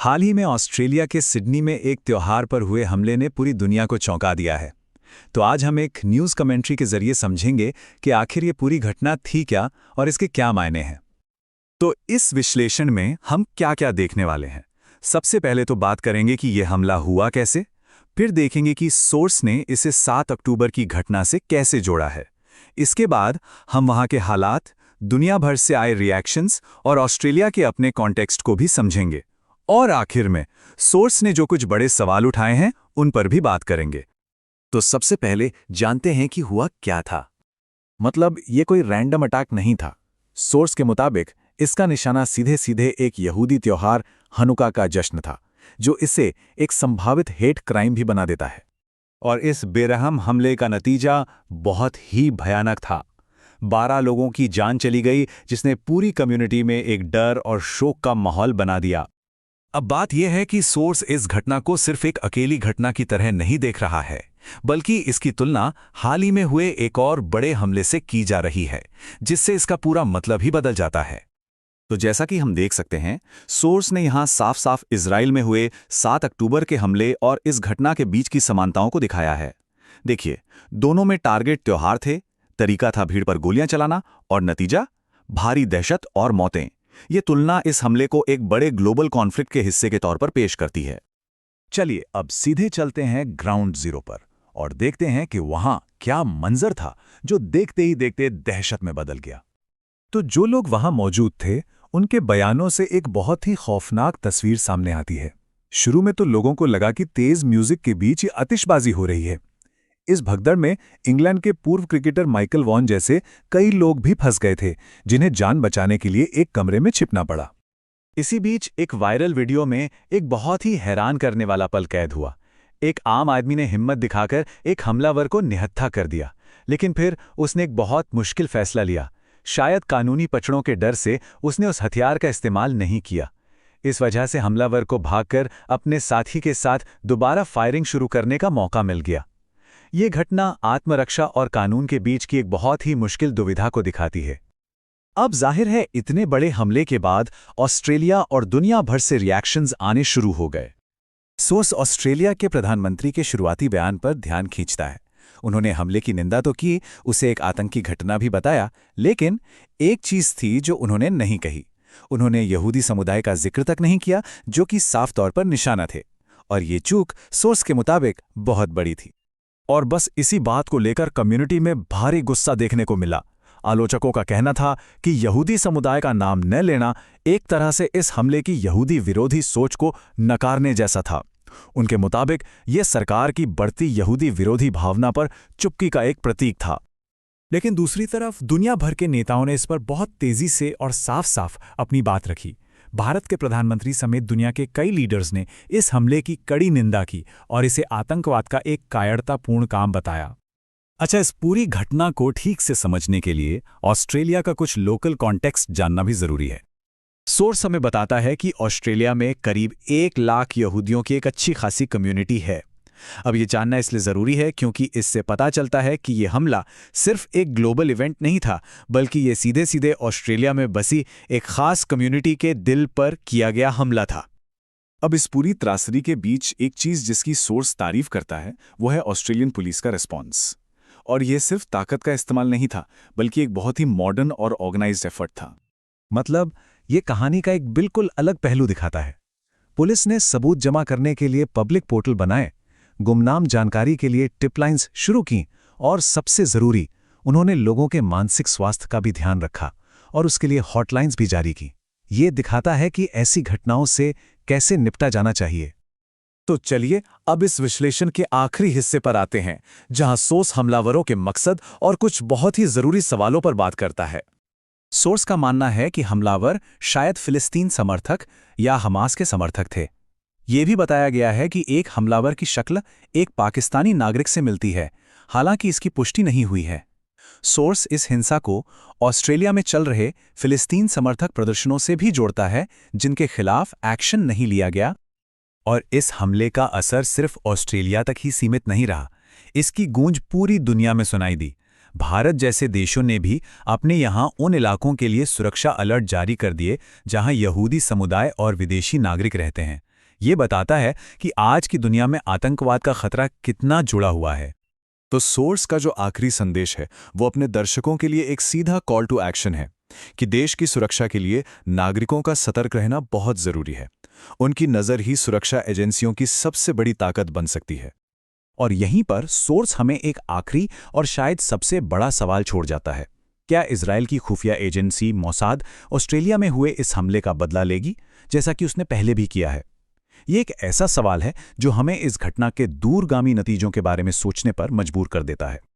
हाल ही में ऑस्ट्रेलिया के सिडनी में एक त्योहार पर हुए हमले ने पूरी दुनिया को चौंका दिया है। तो आज हम एक न्यूज़ कमेंट्री के जरिए समझेंगे कि आखिर ये पूरी घटना थी क्या और इसके क्या मायने हैं। तो इस विश्लेषण में हम क्या-क्या देखने वाले हैं। सबसे पहले तो बात करेंगे कि यह हमला हुआ कैसे, फिर देखेंगे कि सोर्स ने इसे 7 अक्टूबर की घटना से कैसे जोड़ा है। इसके बाद हम वहाँ के हालात, दुनिया भर से आए रिएक्शंस और ऑस्ट्रेलिया के अपने कॉन्टेक्स्ट को भी समझेंगे। और आखिर में सोर्स ने जो कुछ बड़े सवाल उठाए हैं उन पर भी बात करेंगे। तो सबसे पहले जानते हैं कि हुआ क्या था। मतलब ये कोई रैंडम अटैक नहीं था। सोर्स के मुताबिक इसका निशाना सीधे सीधे एक यहूदी त्योहार हनुका का जश्न था, जो इसे एक संभावित हेट क्राइम भी बना देता है। और इस बेरहम हमले का नतीजा बहुत ही भयानक था। 12 लोगों की जान चली गई, जिसने पूरी कम्युनिटी में एक डर और शोक का माहौल बना दिया। अब बात यह है कि सोर्स इस घटना को सिर्फ एक अकेली घटना की तरह नहीं देख रहा है, बल्कि इसकी तुलना हाल ही में हुए एक और बड़े हमले से की जा रही है, जिससे इसका पूरा मतलब ही बदल जाता है। तो जैसा कि हम देख सकते हैं, सोर्स ने यहां साफ साफ इजराइल में हुए 7 अक्टूबर के हमले और इस घटना के बीच की समानताओं को दिखाया है। देखिए, दोनों में टारगेट त्योहार थे, तरीका था भीड़ पर गोलियां चलाना और नतीजा भारी दहशत और मौतें। ये तुलना इस हमले को एक बड़े ग्लोबल कॉन्फ्लिक्ट के हिस्से के तौर पर पेश करती है। चलिए अब सीधे चलते हैं ग्राउंड जीरो पर और देखते हैं कि वहां क्या मंजर था जो देखते ही देखते दहशत में बदल गया। तो जो लोग वहां मौजूद थे, उनके बयानों से एक बहुत ही खौफनाक तस्वीर सामने आती है। शुरू में तो लोगों को लगा कि तेज म्यूजिक के बीच ही आतिशबाजी हो रही है। इस भगदड़ में इंग्लैंड के पूर्व क्रिकेटर माइकल वॉन जैसे कई लोग भी फंस गए थे, जिन्हें जान बचाने के लिए एक कमरे में छिपना पड़ा। इसी बीच एक वायरल वीडियो में एक बहुत ही हैरान करने वाला पल कैद हुआ। एक आम आदमी ने हिम्मत दिखाकर एक हमलावर को निहत्था कर दिया, लेकिन फिर उसने एक बहुत मुश्किल फैसला लिया। शायद कानूनी पचड़ों के डर से उसने उस हथियार का इस्तेमाल नहीं किया। इस वजह से हमलावर को भागकर अपने साथी के साथ दोबारा फायरिंग शुरू करने का मौका मिल गया। ये घटना आत्मरक्षा और कानून के बीच की एक बहुत ही मुश्किल दुविधा को दिखाती है। अब जाहिर है, इतने बड़े हमले के बाद ऑस्ट्रेलिया और दुनिया भर से रिएक्शंस आने शुरू हो गए। सोर्स ऑस्ट्रेलिया के प्रधानमंत्री के शुरुआती बयान पर ध्यान खींचता है। उन्होंने हमले की निंदा तो की, उसे एक आतंकी घटना भी बताया, लेकिन एक चीज थी जो उन्होंने नहीं कही। उन्होंने यहूदी समुदाय का जिक्र तक नहीं किया, जो कि साफ तौर पर निशाना थे। और ये चूक सोर्स के मुताबिक बहुत बड़ी थी। और बस इसी बात को लेकर कम्युनिटी में भारी गुस्सा देखने को मिला। आलोचकों का कहना था कि यहूदी समुदाय का नाम न लेना एक तरह से इस हमले की यहूदी विरोधी सोच को नकारने जैसा था। उनके मुताबिक यह सरकार की बढ़ती यहूदी विरोधी भावना पर चुप्पी का एक प्रतीक था। लेकिन दूसरी तरफ दुनिया भर के नेताओं ने इस पर बहुत तेजी से और साफ साफ अपनी बात रखी। भारत के प्रधानमंत्री समेत दुनिया के कई लीडर्स ने इस हमले की कड़ी निंदा की और इसे आतंकवाद का एक कायरतापूर्ण काम बताया। अच्छा, इस पूरी घटना को ठीक से समझने के लिए ऑस्ट्रेलिया का कुछ लोकल कॉन्टेक्स्ट जानना भी जरूरी है। सोर्स हमें बताता है कि ऑस्ट्रेलिया में करीब 1 लाख यहूदियों की एक अच्छी खासी कम्युनिटी है। अब ये जानना इसलिए ज़रूरी है क्योंकि इससे पता चलता है कि ये हमला सिर्फ एक ग्लोबल इवेंट नहीं था, बल्कि ये सीधे सीधे ऑस्ट्रेलिया में बसी एक खास कम्युनिटी के दिल पर किया गया हमला था। अब इस पूरी त्रासदी के बीच एक चीज़ जिसकी सोर्स तारीफ करता है, वो है ऑस्ट्रेलियन पुलिस का रिस्पॉन्स। और ये सिर्फ ताकत का इस्तेमाल नहीं था, बल्कि एक बहुत ही मॉडर्न और ऑर्गेनाइज्ड एफर्ट था। मतलब ये कहानी का एक बिल्कुल अलग पहलू दिखाता है। पुलिस ने सबूत जमा करने के लिए पब्लिक पोर्टल बनाए, गुमनाम जानकारी के लिए टिपलाइंस शुरू की और सबसे ज़रूरी, उन्होंने लोगों के मानसिक स्वास्थ्य का भी ध्यान रखा और उसके लिए हॉटलाइंस भी जारी की। ये दिखाता है कि ऐसी घटनाओं से कैसे निपटा जाना चाहिए। तो चलिए अब इस विश्लेषण के आखिरी हिस्से पर आते हैं, जहां सोर्स हमलावरों के मकसद और कुछ बहुत ही ज़रूरी सवालों पर बात करता है। सोर्स का मानना है कि हमलावर शायद फिलिस्तीन समर्थक या हमास के समर्थक थे। ये भी बताया गया है कि एक हमलावर की शक्ल एक पाकिस्तानी नागरिक से मिलती है, हालांकि इसकी पुष्टि नहीं हुई है। सोर्स इस हिंसा को ऑस्ट्रेलिया में चल रहे फिलिस्तीन समर्थक प्रदर्शनों से भी जोड़ता है, जिनके खिलाफ एक्शन नहीं लिया गया। और इस हमले का असर सिर्फ ऑस्ट्रेलिया तक ही सीमित नहीं रहा, इसकी गूंज पूरी दुनिया में सुनाई दी। भारत जैसे देशों ने भी अपने यहाँ उन इलाकों के लिए सुरक्षा अलर्ट जारी कर दिए जहां यहूदी समुदाय और विदेशी नागरिक रहते हैं। ये बताता है कि आज की दुनिया में आतंकवाद का खतरा कितना जुड़ा हुआ है। तो सोर्स का जो आखिरी संदेश है वो अपने दर्शकों के लिए एक सीधा कॉल टू एक्शन है कि देश की सुरक्षा के लिए नागरिकों का सतर्क रहना बहुत जरूरी है। उनकी नज़र ही सुरक्षा एजेंसियों की सबसे बड़ी ताकत बन सकती है। और यहीं पर सोर्स हमें एक आखिरी और शायद सबसे बड़ा सवाल छोड़ जाता है। क्या इजराइल की खुफिया एजेंसी मोसाद ऑस्ट्रेलिया में हुए इस हमले का बदला लेगी, जैसा कि उसने पहले भी किया है? ये एक ऐसा सवाल है जो हमें इस घटना के दूरगामी नतीजों के बारे में सोचने पर मजबूर कर देता है।